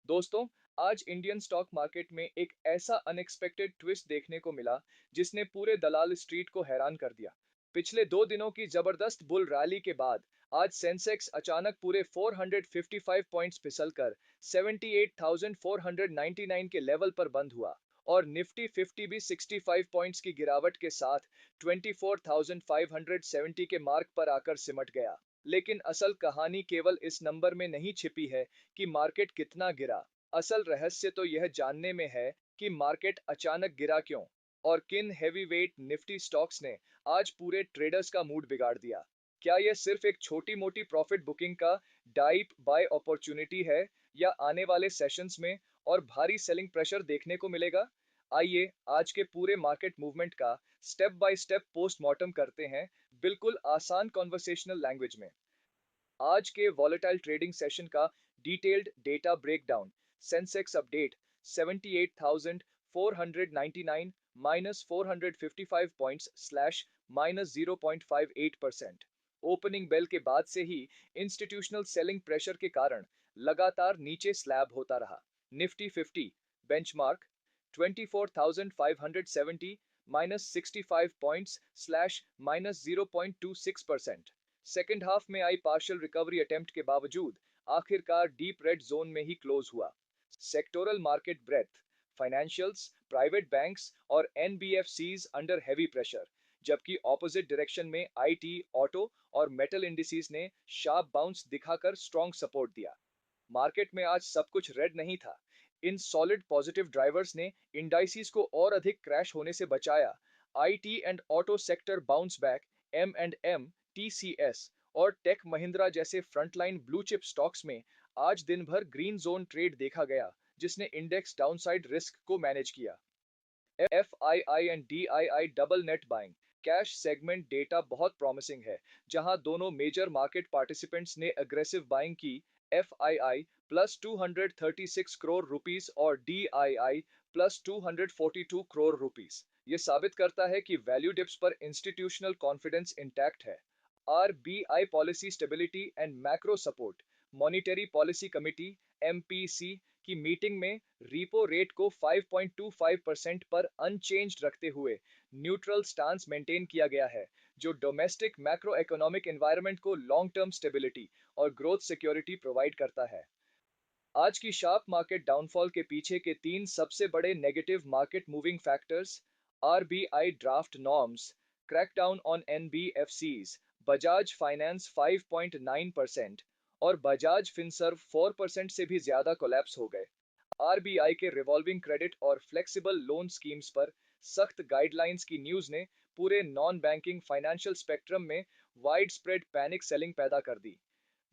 दोस्तों, आज Indian stock market में एक ऐसा अनएक्सपेक्टेड ट्विस्ट देखने को मिला जिसने पूरे दलाल स्ट्रीट को हैरान कर दिया। पिछले 2 दिनों की जबरदस्त बुल रैली के बाद आज सेंसेक्स अचानक पूरे 455 पॉइंट्स फिसलकर 78,499 के लेवल पर बंद हुआ और निफ्टी 50 भी 65 पॉइंट्स की गिरावट के साथ 24,570 के मार्क पर आकर सिमट गया। लेकिन असल कहानी केवल इस नंबर में नहीं छिपी है कि मार्केट कितना गिरा। असल रहस्य तो यह जानने में है कि मार्केट अचानक गिरा क्यों और किन हेवीवेट निफ्टी स्टॉक्स ने आज पूरे ट्रेडर्स का मूड बिगाड़ दिया। क्या यह सिर्फ एक छोटी मोटी प्रॉफिट बुकिंग का डाइप बाय अपॉर्चुनिटी है या आने वाले सेशंस में और भारी सेलिंग प्रेशर देखने को मिलेगा। आइए आज के पूरे मार्केट मूवमेंट का स्टेप बाय स्टेप पोस्टमार्टम करते हैं, बिल्कुल आसान कॉन्वर्सेशनल लैंग्वेज में। आज के वॉलेटाइल ट्रेडिंग सेशन का detailed data breakdown. Sensex update 78,499 minus 455 points slash minus 0.58%। Opening bell के बाद से ही इंस्टीट्यूशनल सेलिंग प्रेशर के कारण लगातार नीचे स्लैब होता रहा। Nifty 50 benchmark 24,570 minus 65 points slash minus 0.26%। Second half में आई पार्शियल रिकवरी अटेम्प्ट के बावजूद आखिरकार डीप रेड जोन में ही क्लोज हुआ। Sectoral market breadth, financials, private banks और एनबीएफसीज अंडर हेवी प्रेशर, जबकि ऑपोजिट डायरेक्शन में आईटी, ऑटो और मेटल इंडिसेस ने शार्प बाउंस दिखाकर स्ट्रॉन्ग सपोर्ट दिया। मार्केट में आज सब कुछ रेड नहीं था। इन सॉलिड पॉजिटिव ड्राइवर्स ने इंडाइसिस को और अधिक क्रैश होने से बचाया। IT and auto sector bounce back, M TCS और टेक महिंद्रा जैसे फ्रंटलाइन ब्लू चिप स्टॉक्स में आज दिन भर ग्रीन जोन ट्रेड देखा गया, जिसने इंडेक्स डाउनसाइड रिस्क को मैनेज किया। FII and DII double net buying cash segment data बहुत प्रॉमिसिंग है, जहां दोनों मेजर मार्केट पार्टिसिपेंट्स ने अग्रेसिव बाइंग की। एफआईआई प्लस 236 करोड़ रुपीस और डीआईआई प्लस 242 करोड़ रुपीस। ये साबित करता है कि वैल्यू डिप्स पर इंस्टीट्यूशनल कॉन्फिडेंस इंटैक्ट है। RBI policy stability and macro support, monetary policy committee MPC की मीटिंग में रीपो रेट को 5.25% पर अनचेंज्ड रखते हुए न्यूट्रल स्टांस मेंटेन किया गया है, जो डोमेस्टिक मैक्रो इकोनॉमिक एनवायरनमेंट को लॉन्ग टर्म स्टेबिलिटी और ग्रोथ सिक्योरिटी प्रोवाइड करता है। आज की शार्प मार्केट डाउनफॉल के पीछे के तीन सबसे बड़े negative market moving factors: RBI draft norms, crackdown on NBFCs, Bajaj finance 5.9% और बजाज फिनसर्व 4% से भी ज्यादा कोलैप्स हो गए। आरबीआई के रिवॉल्विंग क्रेडिट और फ्लेक्सिबल लोन स्कीम्स पर सख्त गाइडलाइंस की न्यूज ने पूरे नॉन बैंकिंग फाइनेंशियल स्पेक्ट्रम में वाइड स्प्रेड पैनिक सेलिंग पैदा कर दी।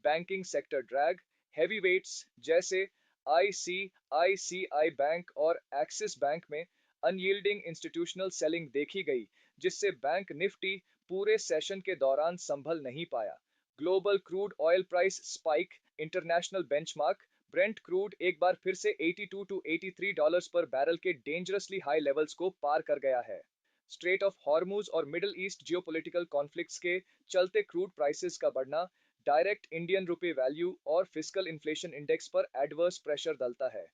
बैंकिंग सेक्टर ड्रैग, हेवीवेट्स जैसे आईसीआईसीआई बैंक और एक्सिस बैंक में अनयील्डिंग इंस्टीट्यूशनल सेलिंग देखी गई, जिससे बैंक निफ्टी पूरे सेशन के दौरान संभल नहीं पाया। Global crude oil price spike, international benchmark Brent crude एक बार फिर से 82 टू 83 डॉलर्स पर बैरल के डेंजरसली हाई लेवल्स को पार कर गया है। स्ट्रेट ऑफ हॉर्मुज और मिडिल ईस्ट जियोपॉलिटिकल कॉन्फ्लिक्ट्स के चलते क्रूड प्राइसेस का बढ़ना डायरेक्ट इंडियन रुपए वैल्यू और फिस्कल इन्फ्लेशन इंडेक्स पर एडवर्स प्रेशर डालता है।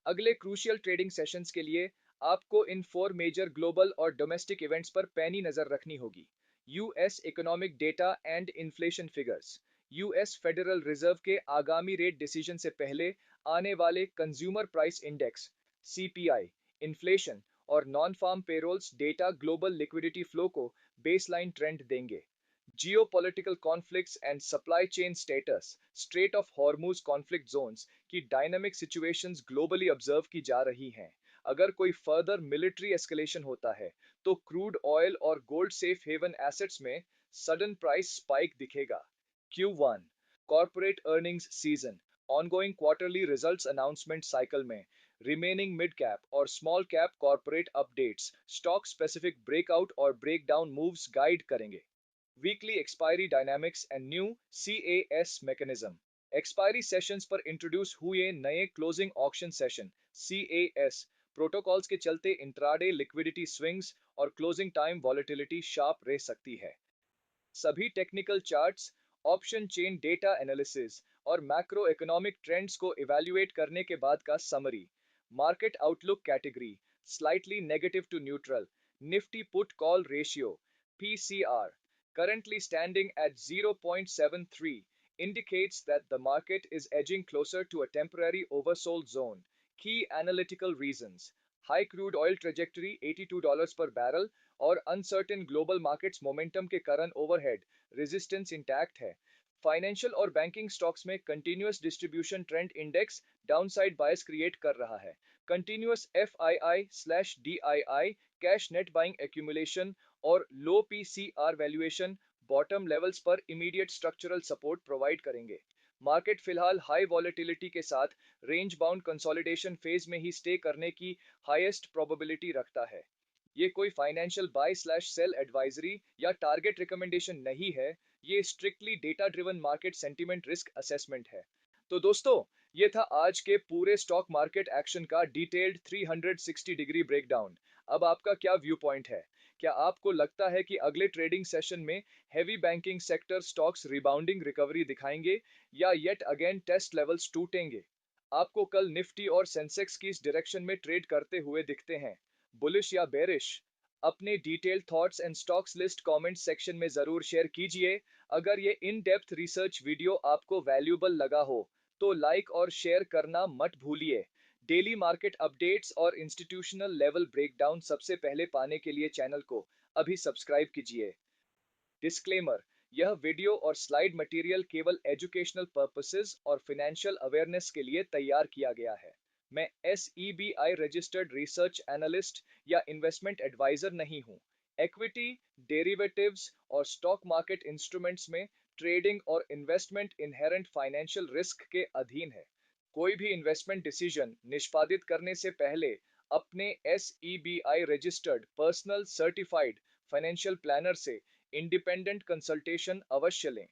अगले क्रूशियल ट्रेडिंग सेशंस के लिए आपको इन 4 मेजर ग्लोबल और डोमेस्टिक इवेंट्स पर पैनी नजर रखनी होगी। US economic data and inflation figures, US federal reserve के आगामी रेट डिसीजन से पहले आने वाले consumer price index CPI, inflation और non farm payrolls data global liquidity flow को बेसलाइन ट्रेंड देंगे। Geopolitical conflicts and supply chain status, strait of Hormuz conflict zones की डायनामिक सिचुएशंस ग्लोबली ऑब्जर्व की जा रही हैं। अगर कोई फर्दर मिलिट्री एस्केलेशन होता है तो क्रूड ऑयल और गोल्ड सेफ हेवन एसेट्स में सडन प्राइस स्पाइक दिखेगा। Q1 corporate earnings season, ongoing quarterly results announcement cycle में रिमेनिंग मिड कैप और small cap corporate updates, stock specific breakout और breakdown moves guide करेंगे। Weekly expiry dynamics and new CAS mechanism, expiry sessions पर introduce हुए नए closing auction session CAS protocols के चलते intraday liquidity swings और closing time volatility sharp रह सकती है। सभी technical charts, option chain data analysis और मैक्रो इकोनॉमिक ट्रेंड्स को इवैल्यूएट करने के बाद का summary. Market outlook category, slightly negative to neutral. Nifty put call ratio, PCR, currently standing at 0.73, indicates that the market is edging closer to a temporary oversold zone. Key analytical reasons: high crude oil trajectory $82 per barrel और uncertain global markets momentum के कारण overhead resistance intact है। Financial और banking stocks में continuous distribution trend index downside bias create कर रहा है। Continuous FII/DII cash net buying accumulation और low PCR valuation bottom levels पर इमीडिएट स्ट्रक्चरल सपोर्ट प्रोवाइड करेंगे। मार्केट फिलहाल हाई वॉलेटिलिटी के साथ रेंज बाउंड कंसोलिडेशन फेज में ही स्टे करने की हाईएस्ट प्रोबेबिलिटी रखता है। ये कोई financial buy slash sell advisory या टारगेट रिकमेंडेशन नहीं है, ये strictly data driven market sentiment risk assessment है। तो दोस्तों, ये था आज के पूरे स्टॉक मार्केट एक्शन का डिटेल्ड 360 डिग्री ब्रेकडाउन। अब आपका क्या व्यू पॉइंट है? क्या आपको लगता है कि अगले ट्रेडिंग सेशन में heavy banking sector stocks rebounding recovery दिखाएंगे या येट अगेन टेस्ट लेवल्स टूटेंगे? आपको कल निफ्टी और सेंसेक्स की इस डायरेक्शन में ट्रेड करते हुए दिखते हैं, बुलिश या बेरिश? अपने detailed thoughts and stocks list comment section में जरूर शेयर कीजिए। अगर ये इन डेप्थ रिसर्च वीडियो आपको वैल्यूबल लगा हो तो लाइक और शेयर करना मत भूलिए। डेली मार्केट अपडेट्स और इंस्टीट्यूशनल लेवल ब्रेकडाउन सबसे पहले पाने के लिए चैनल को अभी सब्सक्राइब कीजिए। डिस्क्लेमर: यह वीडियो और स्लाइड मटेरियल केवल एजुकेशनल पर्पसेस और फाइनेंशियल अवेयरनेस के लिए तैयार किया गया है। मैं SEBI रजिस्टर्ड रिसर्च एनालिस्ट या इन्वेस्टमेंट एडवाइजर नहीं हूं। इक्विटी, डेरिवेटिव्स और स्टॉक मार्केट इंस्ट्रूमेंट्स में ट्रेडिंग और इन्वेस्टमेंट इनहेरेंट फाइनेंशियल रिस्क के अधीन है। कोई भी इन्वेस्टमेंट डिसीजन निष्पादित करने से पहले अपने SEBI registered personal certified financial planner से इंडिपेंडेंट कंसल्टेशन अवश्य लें।